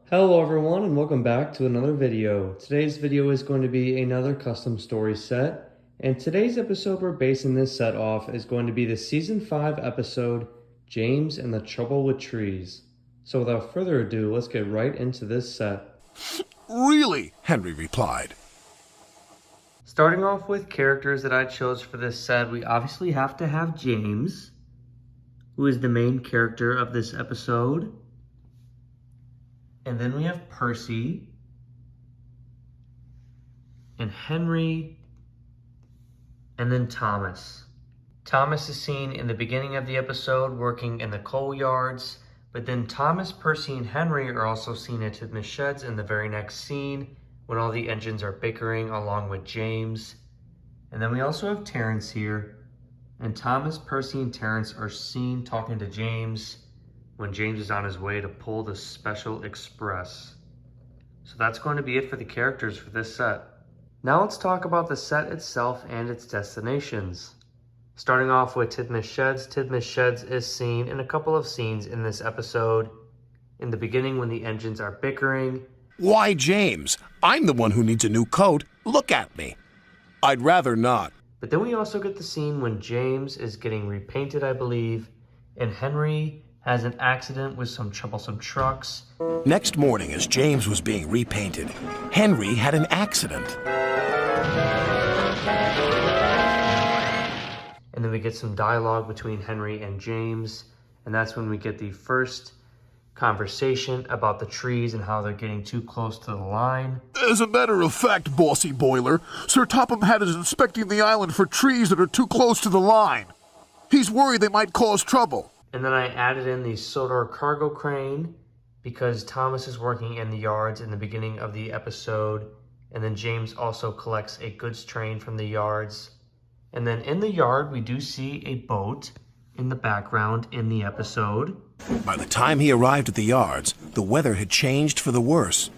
Hello everyone and welcome back to another video. Today's video is going to be another custom story set, and today's episode we're basing this set off is going to be the season 5 episode James and the Trouble with Trees. So without further ado, let's get right into this set. Really? Henry replied. Starting off with characters that I chose for this set, we obviously have to have James, who is the main character of this episode. And then we have Percy and Henry and then Thomas. Thomas is seen in the beginning of the episode working in the coal yards, but then Thomas, Percy, and Henry are also seen at Tidmouth Sheds in the very next scene when all the engines are bickering along with James. And then we also have Terrence here, and Thomas, Percy, and Terrence are seen talking to James when James is on his way to pull the Special Express. So that's going to be it for the characters for this set. Now let's talk about the set itself and its destinations. Starting off with Tidmouth Sheds. Tidmouth Sheds is seen in a couple of scenes in this episode. In the beginning when the engines are bickering. Why, James? I'm the one who needs a new coat. Look at me. I'd rather not. But then we also get the scene when James is getting repainted, I believe, and Henry has an accident with some troublesome trucks. Next morning, as James was being repainted, Henry had an accident. And then we get some dialogue between Henry and James, and that's when we get the first conversation about the trees and how they're getting too close to the line. As a matter of fact, Bossy Boiler, Sir Topham Hatt is inspecting the island for trees that are too close to the line. He's worried they might cause trouble. And then I added in the Sodor cargo crane because Thomas is working in the yards in the beginning of the episode. And then James also collects a goods train from the yards. And then in the yard, we do see a boat in the background in the episode. By the time he arrived at the yards, the weather had changed for the worse.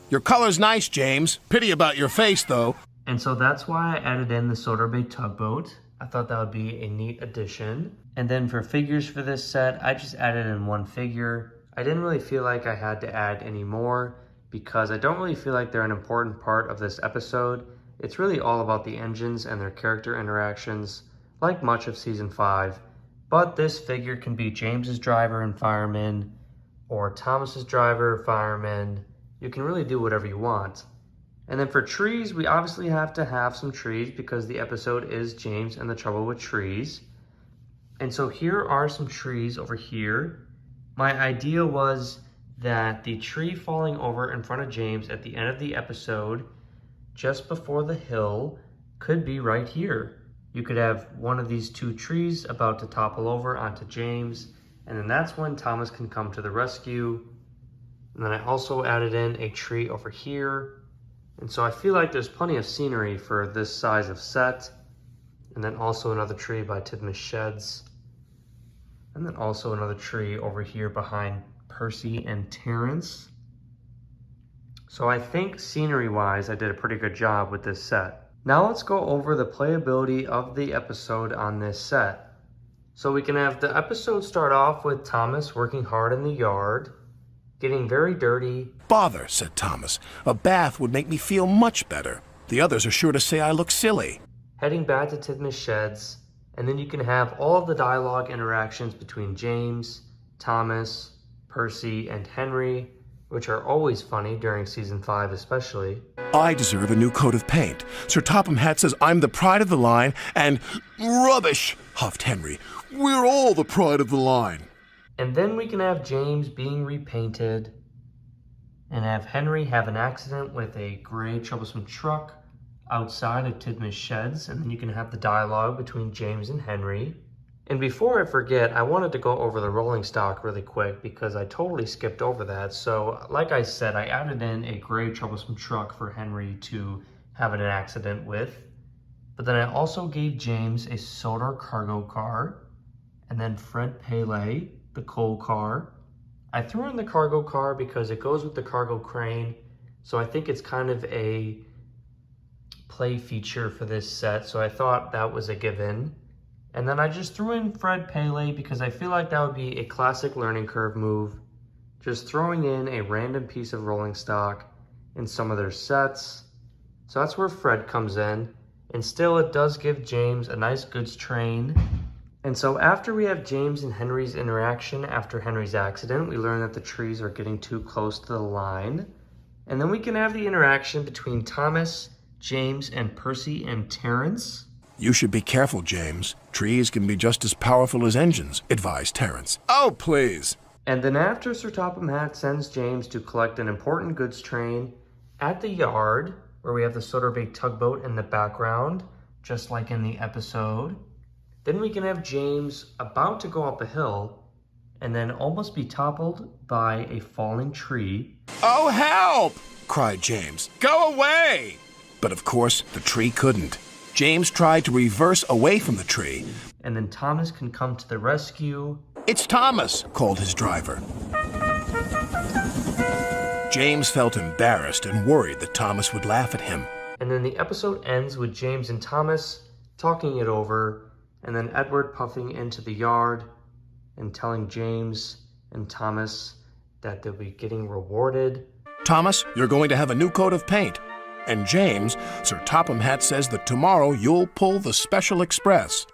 Your color's nice, James. Pity about your face, though. And so that's why I added in the Sodor Bay tugboat. I thought that would be a neat addition. And then for figures for this set, I just added in one figure. I didn't really feel like I had to add any more because I don't really feel like they're an important part of this episode. It's really all about the engines and their character interactions, like much of season 5. But this figure can be James's driver and fireman, or Thomas's driver, fireman. You can really do whatever you want. And then for trees, we obviously have to have some trees because the episode is James and the Trouble with Trees. And so here are some trees over here. My idea was that the tree falling over in front of James at the end of the episode, just before the hill, could be right here. You could have one of these two trees about to topple over onto James, and then that's when Thomas can come to the rescue. And then I also added in a tree over here. And so I feel like there's plenty of scenery for this size of set. And then also another tree by Tidmouth Sheds. And then also another tree over here behind Percy and Terrence. So I think scenery-wise, I did a pretty good job with this set. Now let's go over the playability of the episode on this set. So we can have the episode start off with Thomas working hard in the yard, getting very dirty. Bother, said Thomas. A bath would make me feel much better. The others are sure to say I look silly. Heading back to Tidmouth Sheds, and then you can have all of the dialogue interactions between James, Thomas, Percy, and Henry, which are always funny during season 5 especially. I deserve a new coat of paint. Sir Topham Hatt says I'm the pride of the line, and rubbish, huffed Henry. We're all the pride of the line. And then we can have James being repainted and have Henry have an accident with a gray troublesome truck outside of Tidmouth Sheds, and then you can have the dialogue between James and Henry. And before I forget, I wanted to go over the rolling stock really quick because I totally skipped over that. So like I said, I added in a gray troublesome truck for Henry to have an accident with. But then I also gave James a Sodor cargo car, and then Fred Pele, the coal car. I threw in the cargo car because it goes with the cargo crane. So I think it's kind of a play feature for this set. So I thought that was a given. And then I just threw in Fred Pele because I feel like that would be a classic learning curve move just throwing in a random piece of rolling stock in some of their sets. So that's where Fred comes in. And still it does give James a nice goods train. And so after we have James and Henry's interaction after Henry's accident, we learn that the trees are getting too close to the line. And then we can have the interaction between Thomas, James, and Percy and Terrence. You should be careful, James. Trees can be just as powerful as engines, advised Terrence. Oh, please. And then after Sir Topham Hatt sends James to collect an important goods train at the yard, where we have the Soderby tugboat in the background, just like in the episode, then we can have James about to go up a hill and then almost be toppled by a falling tree. Oh, help! Cried James. Go away! But of course, the tree couldn't. James tried to reverse away from the tree. And then Thomas can come to the rescue. It's Thomas, called his driver. James felt embarrassed and worried that Thomas would laugh at him. And then the episode ends with James and Thomas talking it over, and then Edward puffing into the yard and telling James and Thomas that they'll be getting rewarded. Thomas, you're going to have a new coat of paint. And James, Sir Topham Hatt says that tomorrow you'll pull the Special Express.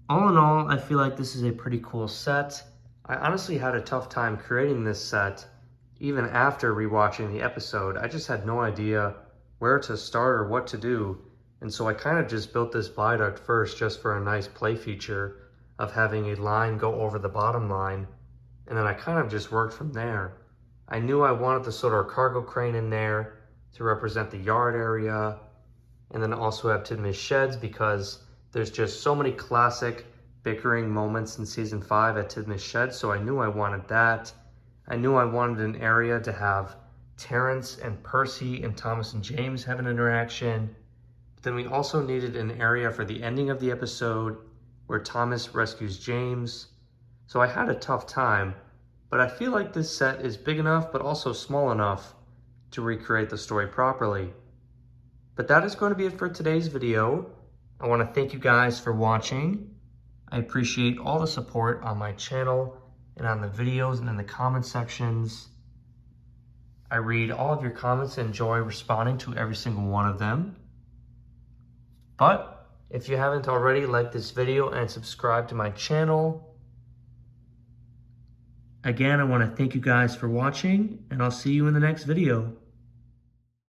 All in all, I feel like this is a pretty cool set. I honestly had a tough time creating this set, even after rewatching the episode. I just had no idea where to start or what to do. And so I kind of just built this viaduct first just for a nice play feature of having a line go over the bottom line. And then I kind of just worked from there. I knew I wanted the sort of cargo crane in there to represent the yard area. And then also have Tidmouth Sheds because there's just so many classic bickering moments in season 5 at Tidmouth Sheds. So I knew I wanted that. I knew I wanted an area to have Terrence and Percy and Thomas and James have an interaction. Then we also needed an area for the ending of the episode where Thomas rescues James. So I had a tough time, but I feel like this set is big enough but also small enough to recreate the story properly. But that is going to be it for today's video. I want to thank you guys for watching. I appreciate all the support on my channel and on the videos and in the comment sections. I read all of your comments and enjoy responding to every single one of them. But if you haven't already, like this video and subscribe to my channel. Again, I want to thank you guys for watching, and I'll see you in the next video.